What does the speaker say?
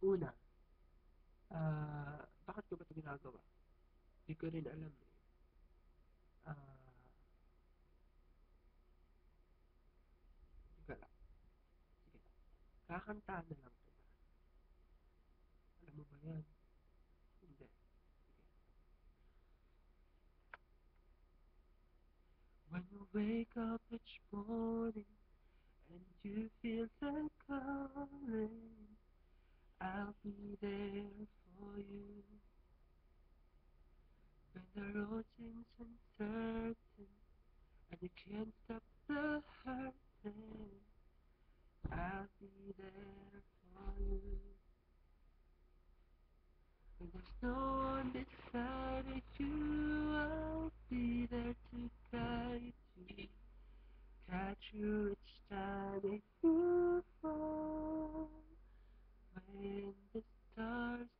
Una, bakit ko ba ito ginagawa? Di ko rin alam eh. Teka lang. Sige. Kakantahan na lang kita. Alam mo ba yan? Hindi. Sige. When you wake up each morning and you feel like calling, I'll be there for you. When the road seems uncertain and you can't stop the hurting, I'll be there for you. When there's no one beside you, I'll be there to guide you, catch you each time that you fall. When the stars